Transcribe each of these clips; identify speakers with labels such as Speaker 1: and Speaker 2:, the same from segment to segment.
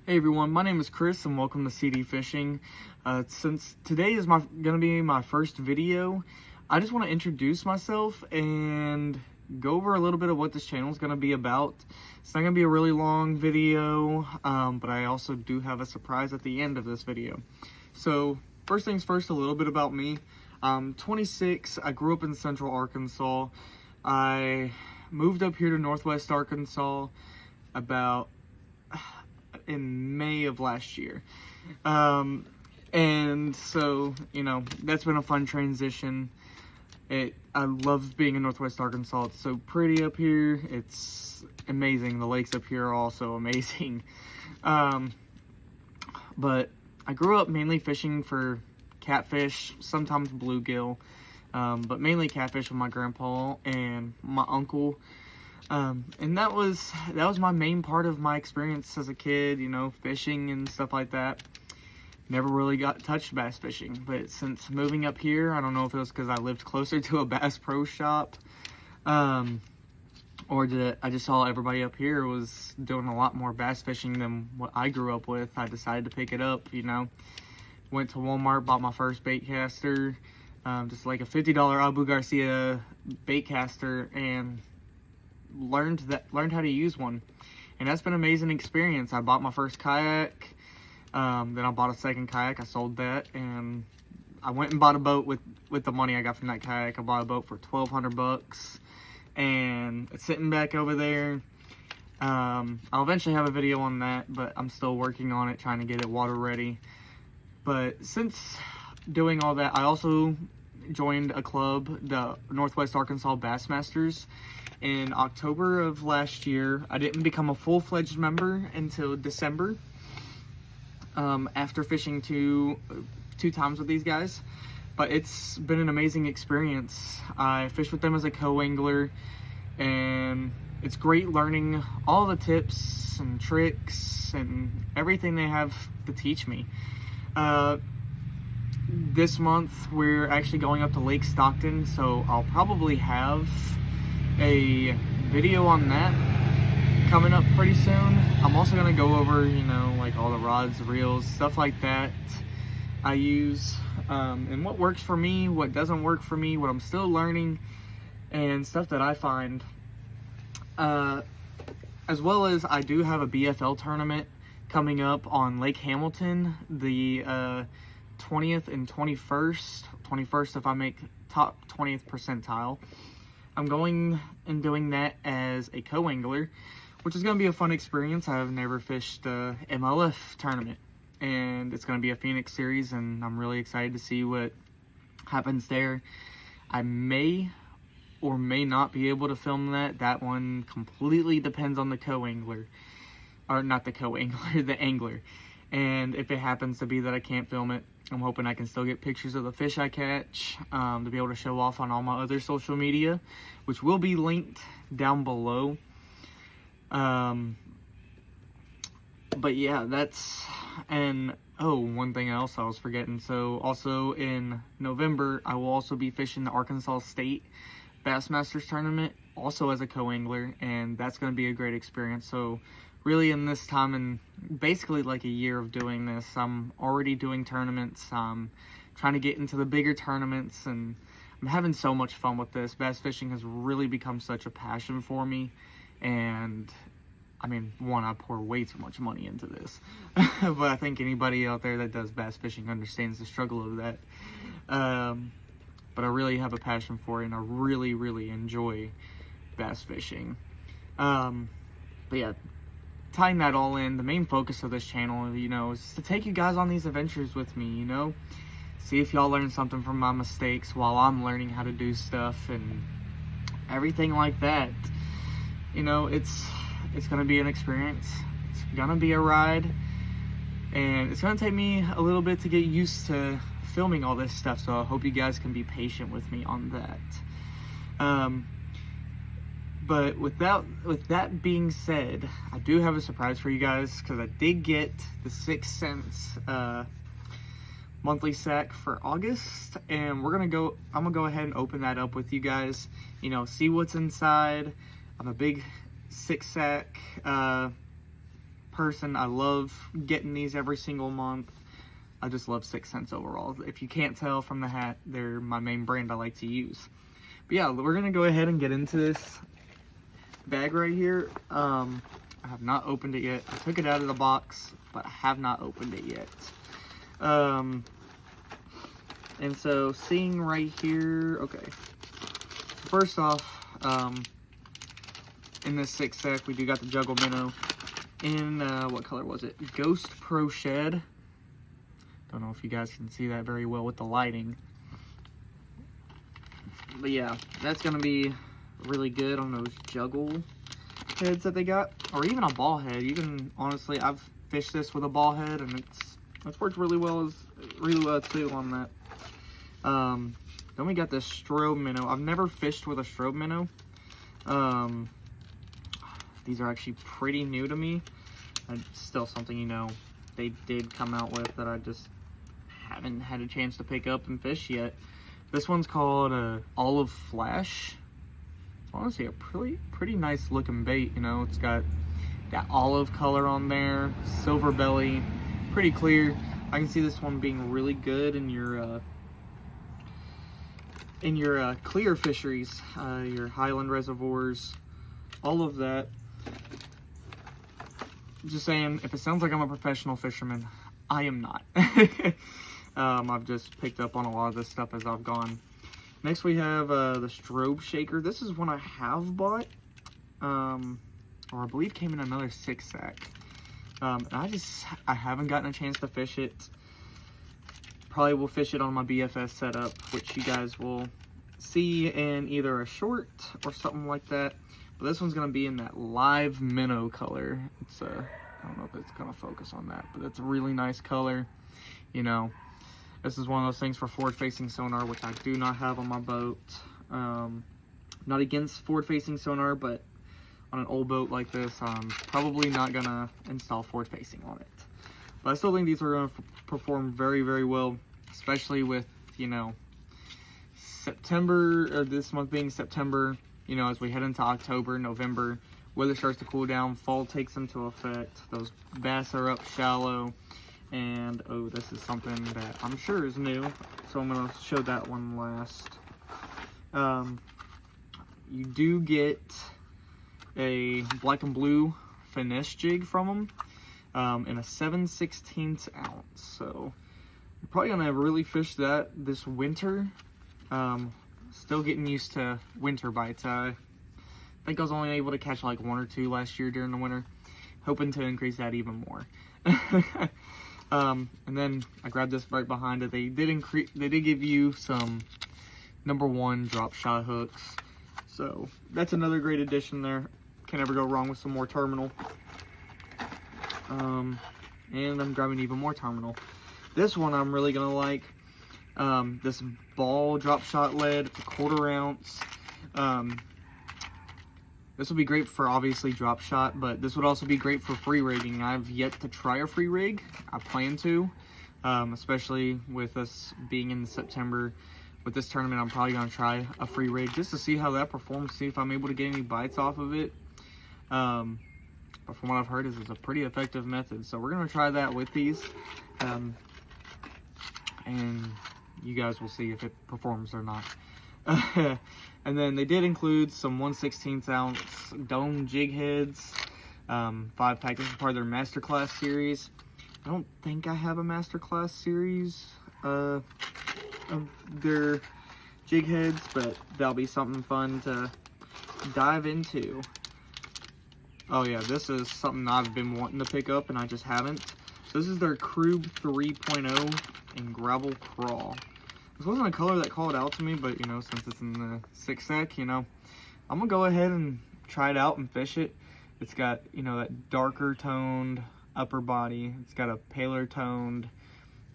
Speaker 1: Hey everyone, my name is Chris and welcome to CD.Fishing. Since today is gonna be my first video, I just want to introduce myself and go over a little bit of what this channel is going to be about. It's not going to be a really long video, but I also do have a surprise at the end of this video. So first things first, a little bit about me. I'm 26, I grew up in Central Arkansas. I moved up here to Northwest Arkansas about in May of last year. And so, you know, that's been a fun transition. I love being in Northwest Arkansas. It's so pretty up here. It's amazing. The lakes up here are also amazing. But I grew up mainly fishing for catfish, sometimes bluegill, but mainly catfish with my grandpa and my uncle. And that was my main part of my experience as a kid, you know, fishing and stuff like that. Never really got touched bass fishing, but since moving up here, I don't know if it was because I lived closer to a Bass Pro Shop, or I just saw everybody up here was doing a lot more bass fishing than what I grew up with. I decided to pick it up, you know. Went to Walmart, bought my first bait caster, just like a $50 Abu Garcia bait caster, and learned how to use one. And that's been an amazing experience. I bought my first kayak. Then I bought a second kayak. I sold that, and I went and bought a boat with the money I got from that kayak. I bought a boat for $1,200, and it's sitting back over there. I'll eventually have a video on that, but I'm still working on it, trying to get it water ready. But since doing all that, I also joined a club, the Northwest Arkansas Bassmasters, in October of last year. I didn't become a full-fledged member until December. After fishing two times with these guys, but it's been an amazing experience. I fish with them as a co-angler, and it's great learning all the tips and tricks and everything they have to teach me. This month we're actually going up to Lake Stockton, so I'll probably have a video on that coming up pretty soon. I'm also going to go over, you know, like all the rods, reels, stuff like that I use, and what works for me, what doesn't work for me, what I'm still learning, and stuff that I find. As well as I do have a BFL tournament coming up on Lake Hamilton, the 20th and 21st if I make top 20th percentile. I'm going and doing that as a co-angler, which is going to be a fun experience. I've never fished a MLF tournament, and it's going to be a Phoenix series, and I'm really excited to see what happens there. I may or may not be able to film that. That one completely depends on the co-angler, or not the co-angler, the angler. And if it happens to be that I can't film it, I'm hoping I can still get pictures of the fish I catch, to be able to show off on all my other social media, which will be linked down below. But yeah, one thing else I was forgetting. So also in November, I will also be fishing the Arkansas State Bassmasters tournament, also as a co-angler, and that's going to be a great experience. So really, in this time, and basically like a year of doing this, I'm already doing tournaments. I'm trying to get into the bigger tournaments, and I'm having so much fun with this. Bass fishing has really become such a passion for me, and I mean, I pour way too much money into this, but I think anybody out there that does bass fishing understands the struggle of that. But I really have a passion for it, and I really, really enjoy bass fishing. But yeah, tying that all in, the main focus of this channel, you know, is to take you guys on these adventures with me, you know, see if y'all learn something from my mistakes while I'm learning how to do stuff and everything like that. You know, it's gonna be an experience. It's gonna be a ride, and it's gonna take me a little bit to get used to filming all this stuff, so I hope you guys can be patient with me on that. But with that being said, I do have a surprise for you guys, because I did get the 6 cents monthly sack for August, and I'm gonna go ahead and open that up with you guys, you know, see what's inside. I'm a big 6 sack person. I love getting these every single month. I just love 6th Sense overall. If you can't tell from the hat, they're my main brand I like to use. But yeah, we're gonna go ahead and get into this bag right here. I have not opened it yet. I took it out of the box, but I have not opened it yet. And so seeing right here, okay. First off, in this 6 sack, we do got the Juggle Minnow in, what color was it? Ghost Pro Shed. Don't know if you guys can see that very well with the lighting. But yeah, that's going to be really good on those juggle heads that they got. Or even a ball head. You can, honestly, I've fished this with a ball head, and it's worked really well too on that. Then we got this strobe minnow. I've never fished with a strobe minnow. These are actually pretty new to me. And still something, you know, they did come out with that I just haven't had a chance to pick up and fish yet. This one's called Olive Flash. It's honestly a pretty nice looking bait, you know. It's got that olive color on there, silver belly, pretty clear. I can see this one being really good in your clear fisheries, your highland reservoirs, all of that. Just saying, if it sounds like I'm a professional fisherman, I am not. I've just picked up on a lot of this stuff as I've gone. Next we have the strobe shaker. This is one I have bought, or I believe came in another 6 sack. And I haven't gotten a chance to fish it. Probably will fish it on my BFS setup, which you guys will see in either a short or something like that. But this one's going to be in that live minnow color. It's I don't know if it's going to focus on that, but it's a really nice color. You know, this is one of those things for forward-facing sonar, which I do not have on my boat. Not against forward-facing sonar, but on an old boat like this, I'm probably not going to install forward-facing on it. But I still think these are going to perform very, very well, especially with, you know, September, or this month being September, you know, as we head into October, November, weather starts to cool down, fall takes into effect, those bass are up shallow, and, oh, this is something that I'm sure is new, so I'm going to show that one last. You do get a black and blue finesse jig from them. In a 7/16 ounce, so I'm probably gonna really fish that this winter. Still getting used to winter bites. I think I was only able to catch like 1 or 2 last year during the winter, hoping to increase that even more. And then I grabbed this right behind it. They did give you some #1 drop shot hooks, so that's another great addition there. Can never go wrong with some more terminal. And I'm grabbing even more terminal. This one I'm really gonna like. This ball drop shot lead. It's a 1/4 ounce. This would be great for obviously drop shot, but this would also be great for free rigging. I've yet to try a free rig. I plan to, especially with us being in September. With this tournament, I'm probably gonna try a free rig just to see how that performs, see if I'm able to get any bites off of it. But from what I've heard, it's a pretty effective method. So we're going to try that with these. And you guys will see if it performs or not. And then they did include some 1/16 ounce dome jig heads. 5-pack. This is part of their Masterclass series. I don't think I have a Masterclass series of their jig heads, but that'll be something fun to dive into. Oh yeah, this is something I've been wanting to pick up and I just haven't. So this is their Krug 3.0 in Gravel Crawl. This wasn't a color that called out to me, but you know, since it's in the 6 sack, you know, I'm gonna go ahead and try it out and fish it. It's got, you know, that darker toned upper body. It's got a paler toned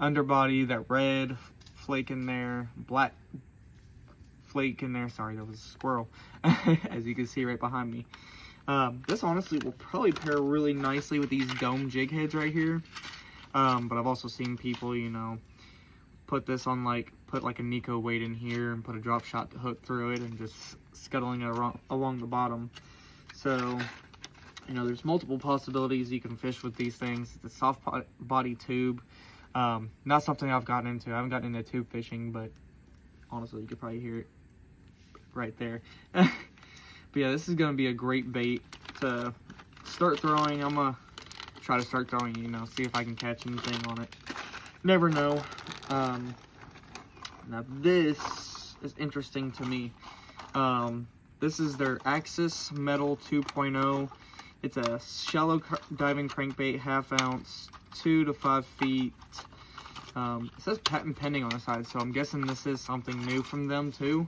Speaker 1: underbody, that red flake in there, black flake in there. Sorry, that was a squirrel, as you can see right behind me. This honestly will probably pair really nicely with these dome jig heads right here. But I've also seen people, you know, put this on put like a Nico weight in here and put a drop shot hook through it and just scuttling it along the bottom. So You know, there's multiple possibilities you can fish with these things. It's a soft body tube. Not something I've gotten into. I haven't gotten into tube fishing, but honestly, you could probably hear it right there. But yeah, this is going to be a great bait to start throwing. I'm going to try to start throwing, you know, see if I can catch anything on it. Never know. Now this is interesting to me. This is their Axis Metal 2.0. It's a shallow diving crankbait, 1/2 ounce, 2 to 5 feet. It says patent pending on the side, so I'm guessing this is something new from them too.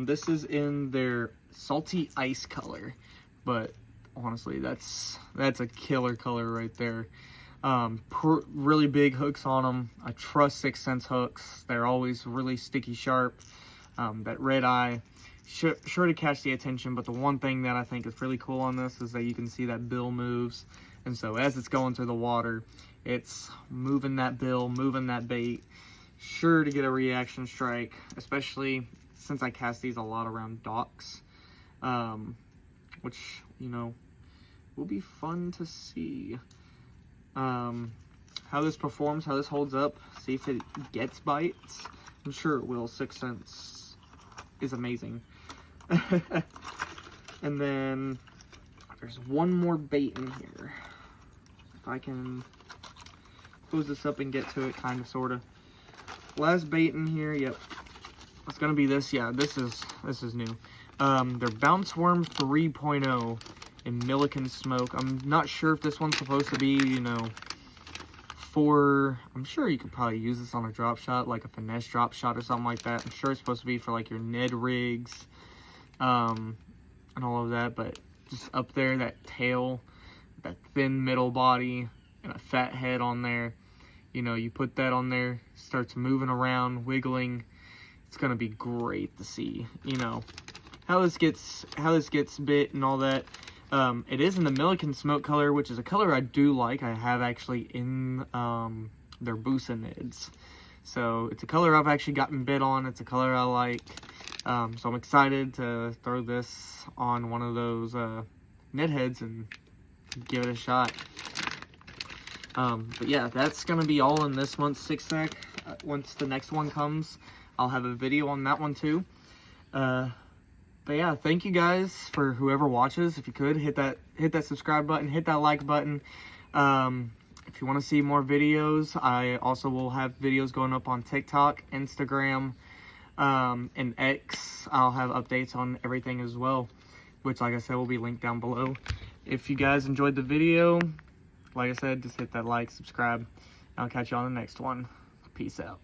Speaker 1: This is in their salty ice color, but honestly, that's a killer color right there. Really big hooks on them. I trust 6th Sense hooks. They're always really sticky sharp. That red eye, sure to catch the attention, but the one thing that I think is really cool on this is that you can see that bill moves. And so as it's going through the water, it's moving that bill, moving that bait. Sure to get a reaction strike, especially since I cast these a lot around docks, which, you know, will be fun to see. How this performs, how this holds up, see if it gets bites. I'm sure it will. 6th Sense is amazing. And then there's one more bait in here. If I can close this up and get to it, kind of, sort of. Last bait in here, yep. It's gonna be this. Yeah, this is new. They're Bounce Worm 3.0 in Milliken Smoke. I'm not sure if this one's supposed to be, you know, I'm sure you could probably use this on a drop shot, like a finesse drop shot or something like that. I'm sure it's supposed to be for like your Ned rigs, and all of that, but just up there, that tail, that thin middle body, and a fat head on there. You know, you put that on there, starts moving around, wiggling. It's gonna be great to see, you know, how this gets bit and all that. It is in the Milliken Smoke color, which is a color I do like. I have actually in their Boosanids. So it's a color I've actually gotten bit on. It's a color I like. So I'm excited to throw this on one of those Ned heads and give it a shot. But yeah, that's going to be all in this month's 6-sack. Once the next one comes, I'll have a video on that one too. But yeah, thank you guys for whoever watches. If you could, hit that subscribe button, hit that like button. If you want to see more videos, I also will have videos going up on TikTok, Instagram, and X. I'll have updates on everything as well, which, like I said, will be linked down below. If you guys enjoyed the video, like I said, just hit that like, subscribe. I'll catch you on the next one. Peace out.